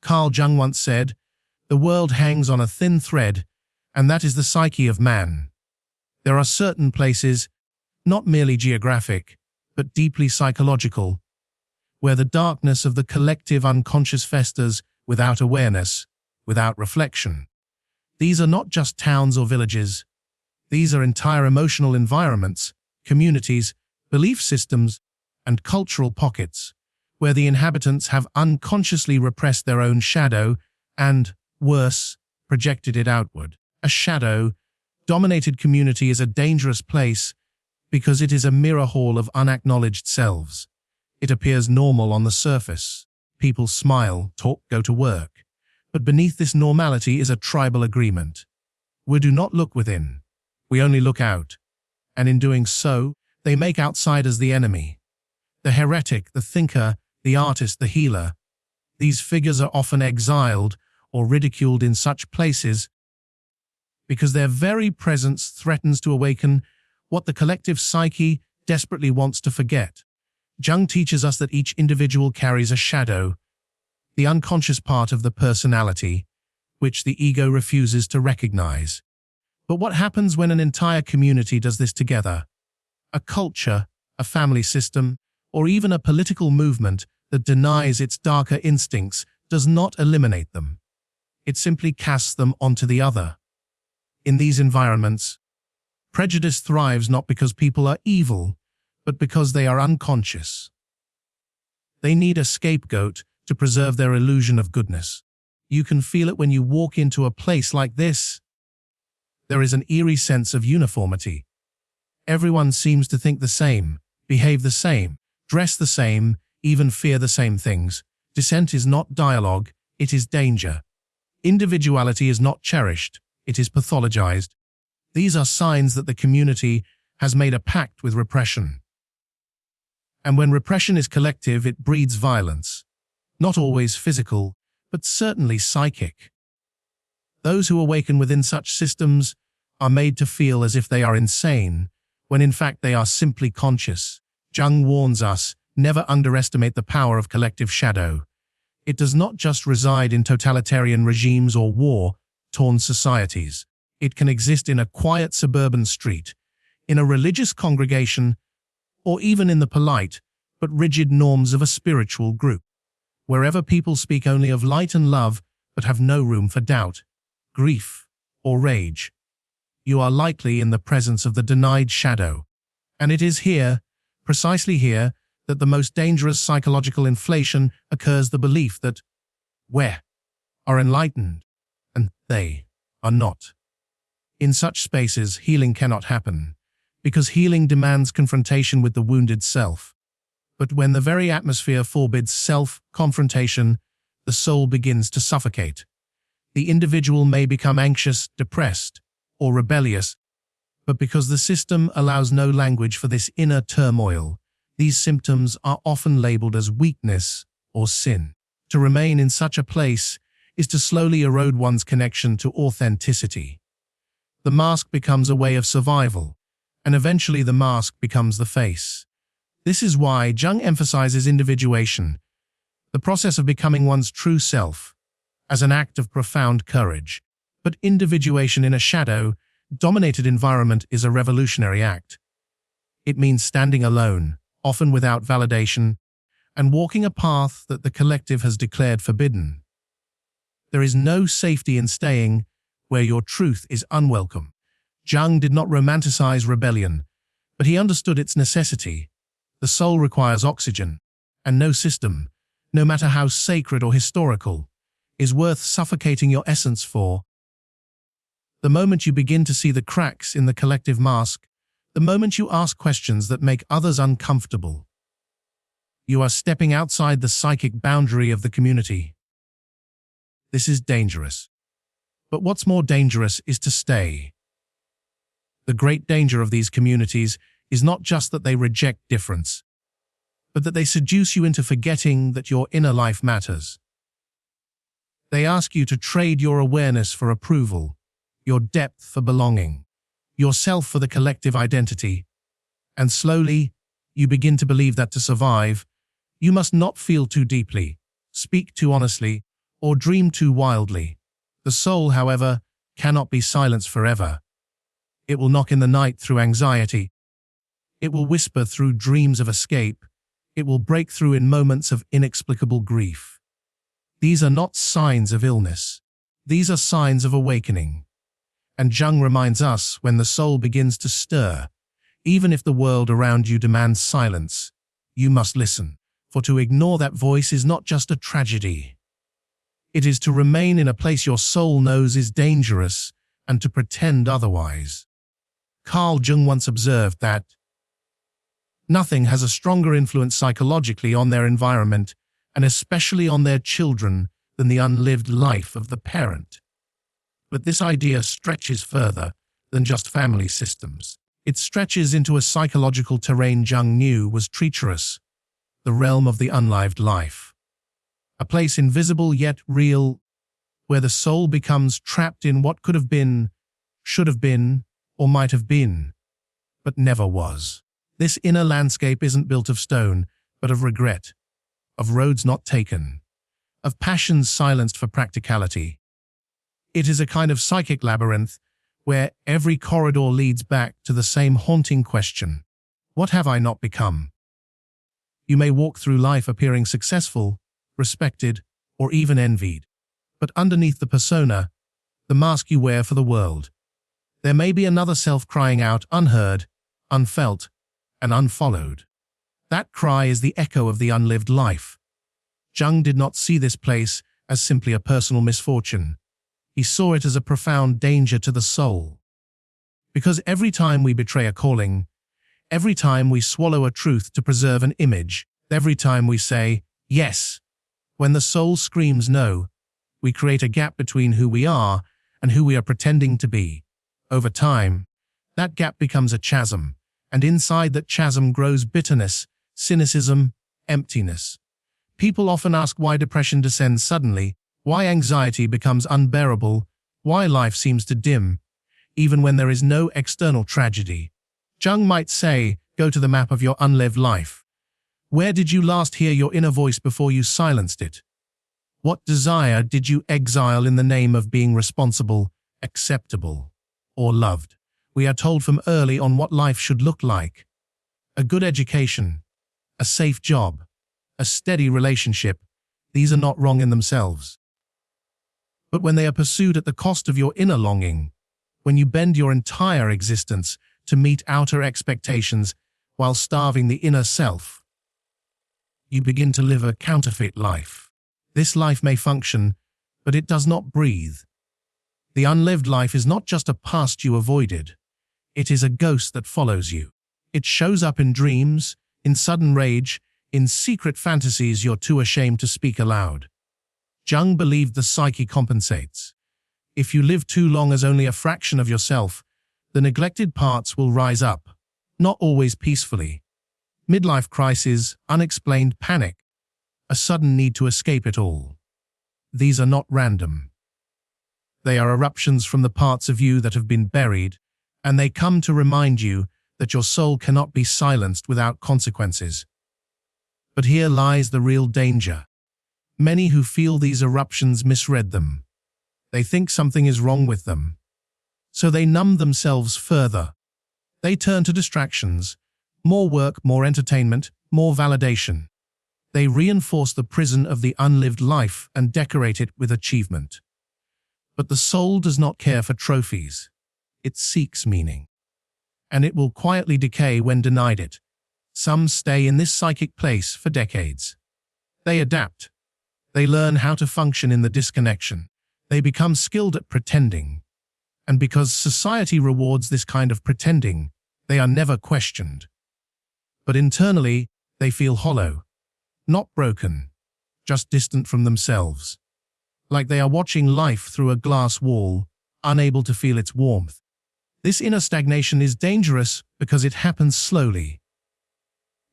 Carl Jung once said, "The world hangs on a thin thread, and that is the psyche of man." There are certain places, not merely geographic, but deeply psychological, where the darkness of the collective unconscious festers without awareness, without reflection. These are not just towns or villages. These are entire emotional environments, communities, belief systems, and cultural pockets, where the inhabitants have unconsciously repressed their own shadow and, worse, projected it outward. A shadow-dominated community is a dangerous place because it is a mirror hall of unacknowledged selves. It appears normal on the surface. People smile, talk, go to work. But beneath this normality is a tribal agreement. We do not look within. We only look out. And in doing so, they make outsiders the enemy. The heretic, the thinker, the artist, the healer. These figures are often exiled or ridiculed in such places because their very presence threatens to awaken what the collective psyche desperately wants to forget. Jung teaches us that each individual carries a shadow, the unconscious part of the personality, which the ego refuses to recognize. But what happens when an entire community does this together? A culture, a family system, or even a political movement that denies its darker instincts does not eliminate them. It simply casts them onto the other. In these environments, prejudice thrives not because people are evil, but because they are unconscious. They need a scapegoat to preserve their illusion of goodness. You can feel it when you walk into a place like this. There is an eerie sense of uniformity. Everyone seems to think the same, behave the same, dress the same, even fear the same things. Dissent is not dialogue, it is danger. Individuality is not cherished, it is pathologized. These are signs that the community has made a pact with repression. And when repression is collective, it breeds violence. Not always physical, but certainly psychic. Those who awaken within such systems are made to feel as if they are insane, when in fact they are simply conscious. Jung warns us, never underestimate the power of collective shadow. It does not just reside in totalitarian regimes or war-torn societies. It can exist in a quiet suburban street, in a religious congregation, or even in the polite but rigid norms of a spiritual group. Wherever people speak only of light and love but have no room for doubt, grief, or rage, you are likely in the presence of the denied shadow. And it is here, precisely here, that the most dangerous psychological inflation occurs: the belief that we are enlightened and they are not. In such spaces, healing cannot happen, because healing demands confrontation with the wounded self. But when the very atmosphere forbids self-confrontation, the soul begins to suffocate. The individual may become anxious, depressed, or rebellious, but because the system allows no language for this inner turmoil, these symptoms are often labeled as weakness or sin. To remain in such a place is to slowly erode one's connection to authenticity. The mask becomes a way of survival, and eventually the mask becomes the face. This is why Jung emphasizes individuation, the process of becoming one's true self, as an act of profound courage. But individuation in a shadow-dominated environment is a revolutionary act. It means standing alone, often without validation, and walking a path that the collective has declared forbidden. There is no safety in staying where your truth is unwelcome. Jung did not romanticize rebellion, but he understood its necessity. The soul requires oxygen, and no system, no matter how sacred or historical, is worth suffocating your essence for. The moment you begin to see the cracks in the collective mask, the moment you ask questions that make others uncomfortable, you are stepping outside the psychic boundary of the community. This is dangerous. But what's more dangerous is to stay. The great danger of these communities is not just that they reject difference, but that they seduce you into forgetting that your inner life matters. They ask you to trade your awareness for approval, your depth for belonging, yourself for the collective identity, and slowly, you begin to believe that to survive, you must not feel too deeply, speak too honestly, or dream too wildly. The soul, however, cannot be silenced forever. It will knock in the night through anxiety. It will whisper through dreams of escape. It will break through in moments of inexplicable grief. These are not signs of illness. These are signs of awakening. And Jung reminds us, when the soul begins to stir, even if the world around you demands silence, you must listen. For to ignore that voice is not just a tragedy. It is to remain in a place your soul knows is dangerous and to pretend otherwise. Carl Jung once observed that nothing has a stronger influence psychologically on their environment, and especially on their children, than the unlived life of the parent. But this idea stretches further than just family systems. It stretches into a psychological terrain Jung knew was treacherous, the realm of the unlived life. A place invisible yet real, where the soul becomes trapped in what could have been, should have been, or might have been, but never was. This inner landscape isn't built of stone, but of regret, of roads not taken, of passions silenced for practicality. It is a kind of psychic labyrinth where every corridor leads back to the same haunting question: what have I not become? You may walk through life appearing successful, respected, or even envied. But underneath the persona, the mask you wear for the world, there may be another self crying out unheard, unfelt, and unfollowed. That cry is the echo of the unlived life. Jung did not see this place as simply a personal misfortune. He saw it as a profound danger to the soul. Because every time we betray a calling, every time we swallow a truth to preserve an image, every time we say, yes, when the soul screams no, we create a gap between who we are and who we are pretending to be. Over time, that gap becomes a chasm, and inside that chasm grows bitterness, cynicism, emptiness. People often ask why depression descends suddenly, why anxiety becomes unbearable, why life seems to dim, even when there is no external tragedy. Jung might say, go to the map of your unlived life. Where did you last hear your inner voice before you silenced it? What desire did you exile in the name of being responsible, acceptable, or loved? We are told from early on what life should look like. A good education, a safe job, a steady relationship. These are not wrong in themselves. But when they are pursued at the cost of your inner longing, when you bend your entire existence to meet outer expectations while starving the inner self, you begin to live a counterfeit life. This life may function, but it does not breathe. The unlived life is not just a past you avoided. It is a ghost that follows you. It shows up in dreams, in sudden rage, in secret fantasies you're too ashamed to speak aloud. Jung believed the psyche compensates. If you live too long as only a fraction of yourself, the neglected parts will rise up, not always peacefully. Midlife crises, unexplained panic, a sudden need to escape it all. These are not random. They are eruptions from the parts of you that have been buried, and they come to remind you that your soul cannot be silenced without consequences. But here lies the real danger. Many who feel these eruptions misread them. They think something is wrong with them. So they numb themselves further. They turn to distractions, more work, more entertainment, more validation. They reinforce the prison of the unlived life and decorate it with achievement. But the soul does not care for trophies. It seeks meaning. And it will quietly decay when denied it. Some stay in this psychic place for decades. They adapt. They learn how to function in the disconnection. They become skilled at pretending. And because society rewards this kind of pretending, they are never questioned. But internally, they feel hollow. Not broken, just distant from themselves. Like they are watching life through a glass wall, unable to feel its warmth. This inner stagnation is dangerous because it happens slowly.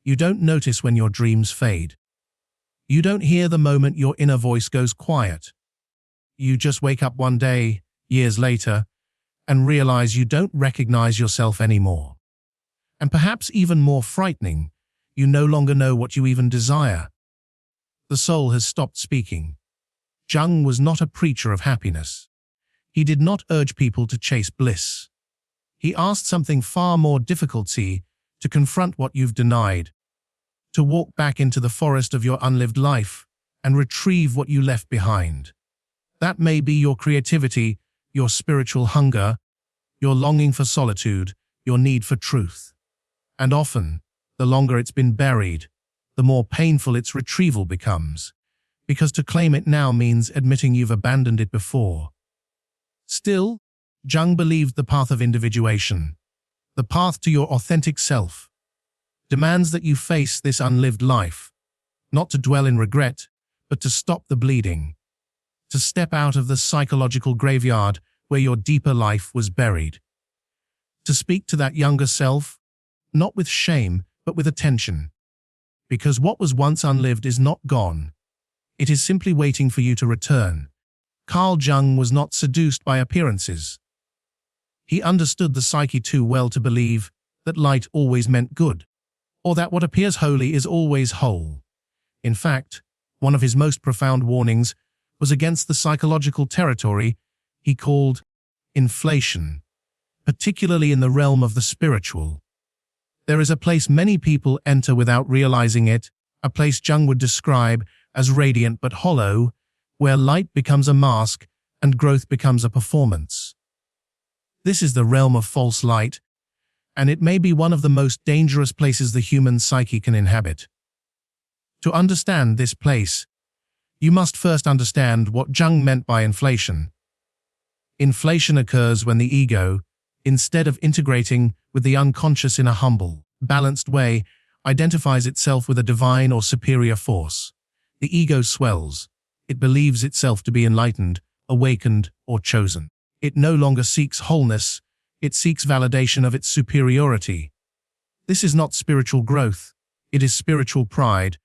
You don't notice when your dreams fade. You don't hear the moment your inner voice goes quiet. You just wake up one day, years later, and realize you don't recognize yourself anymore. And perhaps even more frightening, you no longer know what you even desire. The soul has stopped speaking. Jung was not a preacher of happiness. He did not urge people to chase bliss. He asked something far more difficult: to confront what you've denied, to walk back into the forest of your unlived life and retrieve what you left behind. That may be your creativity, your spiritual hunger, your longing for solitude, your need for truth. And often, the longer it's been buried, the more painful its retrieval becomes, because to claim it now means admitting you've abandoned it before. Still, Jung believed the path of individuation, the path to your authentic self, demands that you face this unlived life, not to dwell in regret, but to stop the bleeding, to step out of the psychological graveyard where your deeper life was buried, to speak to that younger self, not with shame, but with attention, because what was once unlived is not gone. It is simply waiting for you to return. Carl Jung was not seduced by appearances. He understood the psyche too well to believe that light always meant good, or that what appears holy is always whole. In fact, one of his most profound warnings was against the psychological territory he called inflation, particularly in the realm of the spiritual. There is a place many people enter without realizing it, a place Jung would describe as radiant but hollow, where light becomes a mask and growth becomes a performance. This is the realm of false light, and it may be one of the most dangerous places the human psyche can inhabit. To understand this place, you must first understand what Jung meant by inflation. Inflation occurs when the ego, instead of integrating with the unconscious in a humble, balanced way, identifies itself with a divine or superior force. The ego swells. It believes itself to be enlightened, awakened, or chosen. It no longer seeks wholeness, it seeks validation of its superiority. This is not spiritual growth, it is spiritual pride,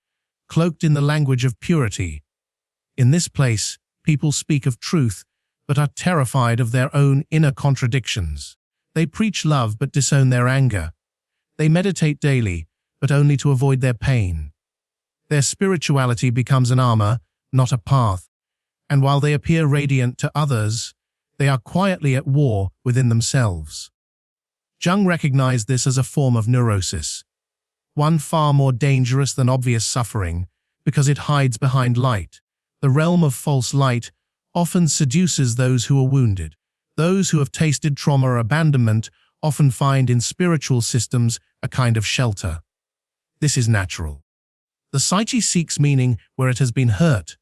cloaked in the language of purity. In this place, people speak of truth, but are terrified of their own inner contradictions. They preach love but disown their anger. They meditate daily, but only to avoid their pain. Their spirituality becomes an armor, not a path, and while they appear radiant to others, they are quietly at war within themselves. Jung recognized this as a form of neurosis, one far more dangerous than obvious suffering, because it hides behind light. The realm of false light often seduces those who are wounded. Those who have tasted trauma or abandonment often find in spiritual systems a kind of shelter. This is natural. The psyche seeks meaning where it has been hurt.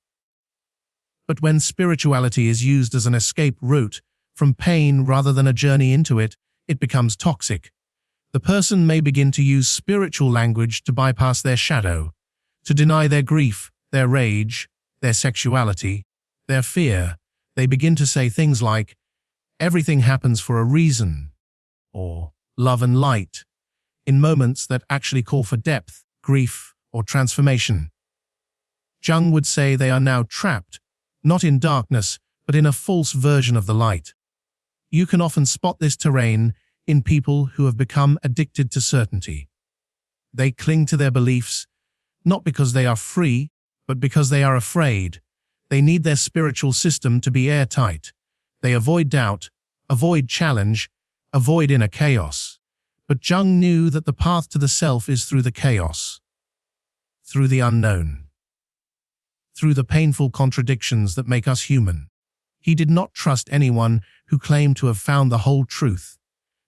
But when spirituality is used as an escape route from pain rather than a journey into it, it becomes toxic. The person may begin to use spiritual language to bypass their shadow, to deny their grief, their rage, their sexuality, their fear. They begin to say things like, "Everything happens for a reason," or "love and light," in moments that actually call for depth, grief, or transformation. Jung would say they are now trapped, not in darkness, but in a false version of the light. You can often spot this terrain in people who have become addicted to certainty. They cling to their beliefs, not because they are free, but because they are afraid. They need their spiritual system to be airtight. They avoid doubt, avoid challenge, avoid inner chaos. But Jung knew that the path to the self is through the chaos, through the unknown, through the painful contradictions that make us human. He did not trust anyone who claimed to have found the whole truth,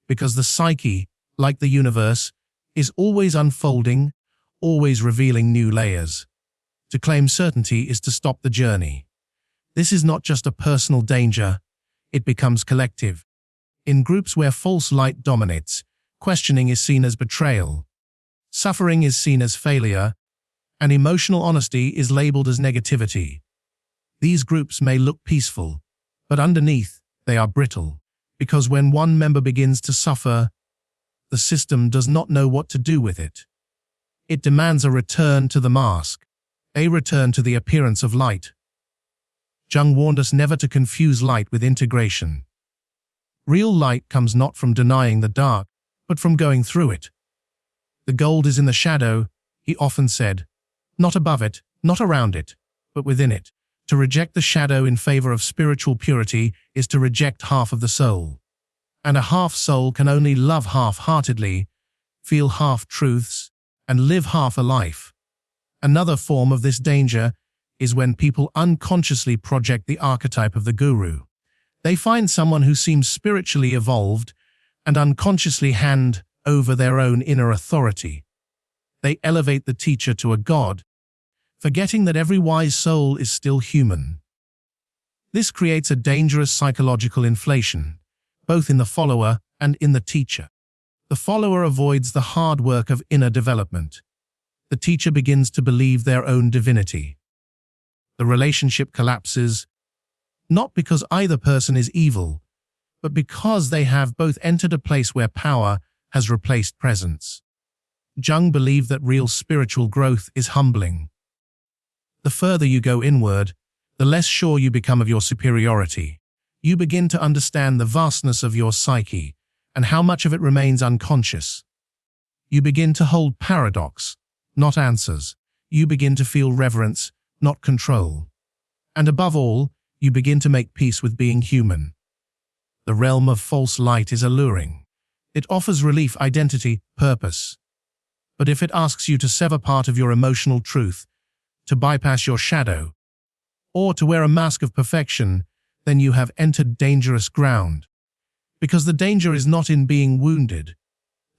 because the psyche, like the universe, is always unfolding, always revealing new layers. To claim certainty is to stop the journey. This is not just a personal danger, it becomes collective. In groups where false light dominates, questioning is seen as betrayal, suffering is seen as failure, and emotional honesty is labeled as negativity. These groups may look peaceful, but underneath, they are brittle, because when one member begins to suffer, the system does not know what to do with it. It demands a return to the mask, a return to the appearance of light. Jung warned us never to confuse light with integration. Real light comes not from denying the dark, but from going through it. The gold is in the shadow, he often said, not above it, not around it, but within it. To reject the shadow in favor of spiritual purity is to reject half of the soul. And a half-soul can only love half-heartedly, feel half-truths, and live half a life. Another form of this danger is when people unconsciously project the archetype of the guru. They find someone who seems spiritually evolved and unconsciously hand over their own inner authority. They elevate the teacher to a god, forgetting that every wise soul is still human. This creates a dangerous psychological inflation, both in the follower and in the teacher. The follower avoids the hard work of inner development. The teacher begins to believe their own divinity. The relationship collapses, not because either person is evil, but because they have both entered a place where power has replaced presence. Jung believed that real spiritual growth is humbling. The further you go inward, the less sure you become of your superiority. You begin to understand the vastness of your psyche and how much of it remains unconscious. You begin to hold paradox, not answers. You begin to feel reverence, not control. And above all, you begin to make peace with being human. The realm of false light is alluring. It offers relief, identity, purpose. But if it asks you to sever part of your emotional truth, to bypass your shadow, or to wear a mask of perfection, then you have entered dangerous ground. Because the danger is not in being wounded.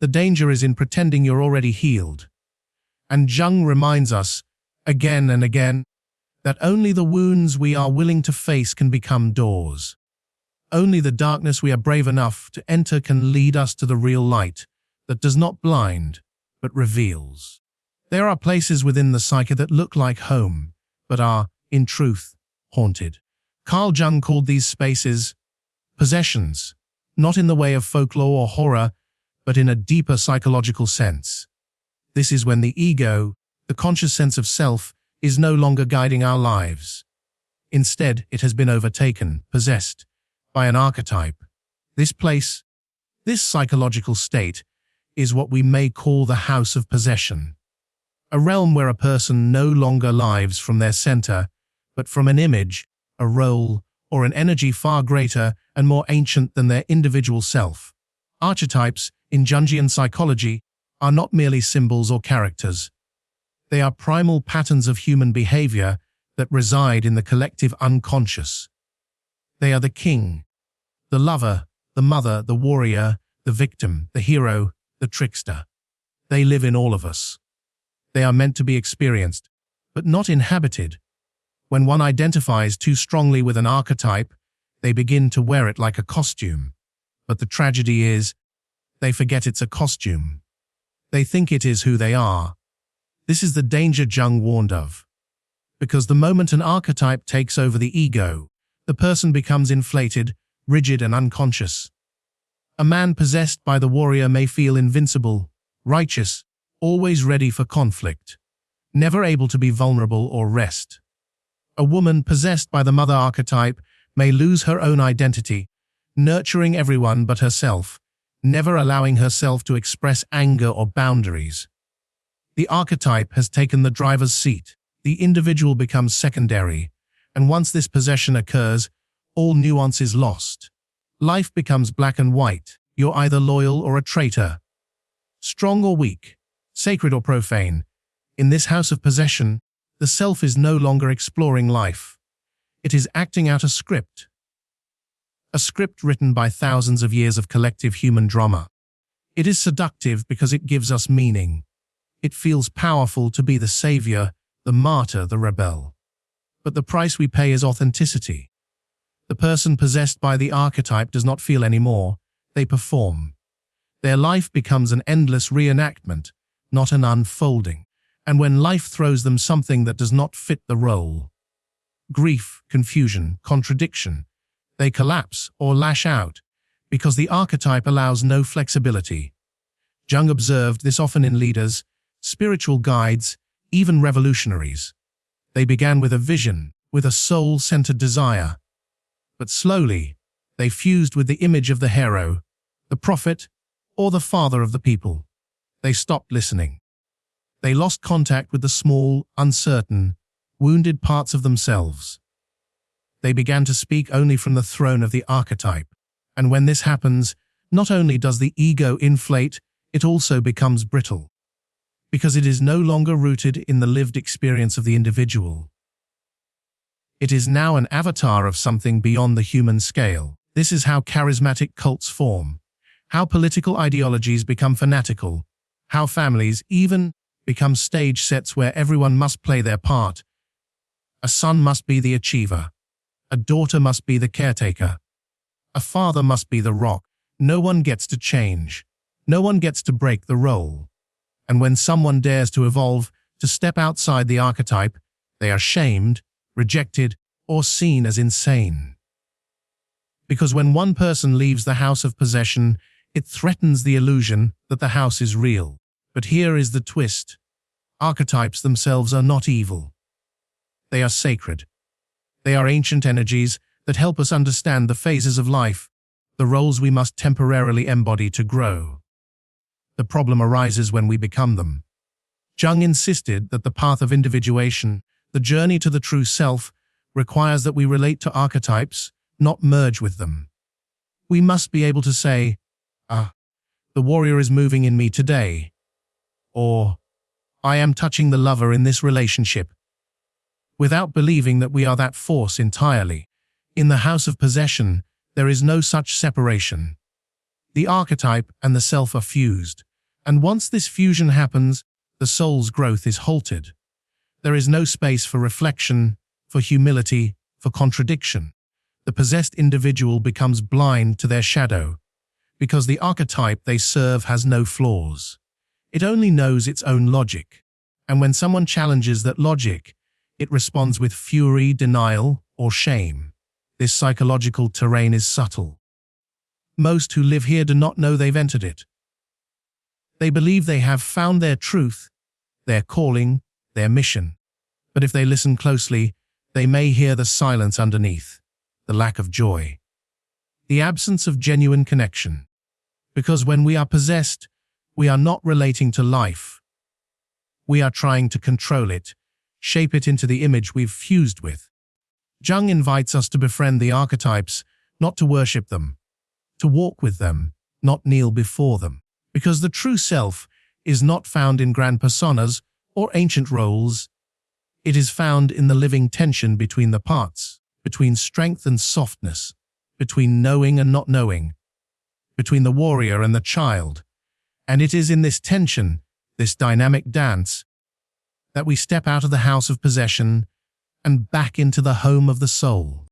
The danger is in pretending you're already healed. And Jung reminds us, again and again, that only the wounds we are willing to face can become doors. Only the darkness we are brave enough to enter can lead us to the real light that does not blind, but reveals. There are places within the psyche that look like home, but are, in truth, haunted. Carl Jung called these spaces possessions, not in the way of folklore or horror, but in a deeper psychological sense. This is when the ego, the conscious sense of self, is no longer guiding our lives. Instead, it has been overtaken, possessed, by an archetype. This place, this psychological state, is what we may call the house of possession. A realm where a person no longer lives from their center, but from an image, a role, or an energy far greater and more ancient than their individual self. Archetypes, in Jungian psychology, are not merely symbols or characters. They are primal patterns of human behavior that reside in the collective unconscious. They are the king, the lover, the mother, the warrior, the victim, the hero, the trickster. They live in all of us. They are meant to be experienced, but not inhabited. When one identifies too strongly with an archetype, they begin to wear it like a costume. But the tragedy is, they forget it's a costume. They think it is who they are. This is the danger Jung warned of. Because the moment an archetype takes over the ego, the person becomes inflated, rigid and unconscious. A man possessed by the warrior may feel invincible, righteous, always ready for conflict, never able to be vulnerable or rest. A woman possessed by the mother archetype may lose her own identity, nurturing everyone but herself, never allowing herself to express anger or boundaries. The archetype has taken the driver's seat. The individual becomes secondary, and once this possession occurs, all nuance is lost. Life becomes black and white. You're either loyal or a traitor, strong or weak, sacred or profane. In this house of possession, the self is no longer exploring life. It is acting out a script written by thousands of years of collective human drama. It is seductive because it gives us meaning. It feels powerful to be the savior, the martyr, the rebel. But the price we pay is authenticity. The person possessed by the archetype does not feel anymore, they perform. Their life becomes an endless reenactment, not an unfolding. And when life throws them something that does not fit the role, grief, confusion, contradiction, they collapse or lash out, because the archetype allows no flexibility. Jung observed this often in leaders, spiritual guides, even revolutionaries. They began with a vision, with a soul-centered desire. But slowly, they fused with the image of the hero, the prophet, or the father of the people. They stopped listening. They lost contact with the small, uncertain, wounded parts of themselves. They began to speak only from the throne of the archetype. And when this happens, not only does the ego inflate, it also becomes brittle. Because it is no longer rooted in the lived experience of the individual. It is now an avatar of something beyond the human scale. This is how charismatic cults form, how political ideologies become fanatical, how families even become stage sets where everyone must play their part. A son must be the achiever. A daughter must be the caretaker. A father must be the rock. No one gets to change. No one gets to break the role. And when someone dares to evolve, to step outside the archetype, they are shamed, rejected, or seen as insane. Because when one person leaves the house of possession, it threatens the illusion that the house is real. But here is the twist. Archetypes themselves are not evil. They are sacred. They are ancient energies that help us understand the phases of life, the roles we must temporarily embody to grow. The problem arises when we become them. Jung insisted that the path of individuation, the journey to the true self, requires that we relate to archetypes, not merge with them. We must be able to say, the warrior is moving in me today, or I am touching the lover in this relationship, without believing that we are that force entirely. In the house of possession, there is no such separation. The archetype and the self are fused, and once this fusion happens, the soul's growth is halted. There is no space for reflection, for humility, for contradiction. The possessed individual becomes blind to their shadow, because the archetype they serve has no flaws. It only knows its own logic, and when someone challenges that logic, it responds with fury, denial, or shame. This psychological terrain is subtle. Most who live here do not know they've entered it. They believe they have found their truth, their calling, their mission. But if they listen closely, they may hear the silence underneath, the lack of joy, the absence of genuine connection. Because when we are possessed, we are not relating to life. We are trying to control it, shape it into the image we've fused with. Jung invites us to befriend the archetypes, not to worship them, to walk with them, not kneel before them. Because the true self is not found in grand personas or ancient roles. It is found in the living tension between the parts, between strength and softness, between knowing and not knowing, between the warrior and the child. And it is in this tension, this dynamic dance, that we step out of the house of possession and back into the home of the soul.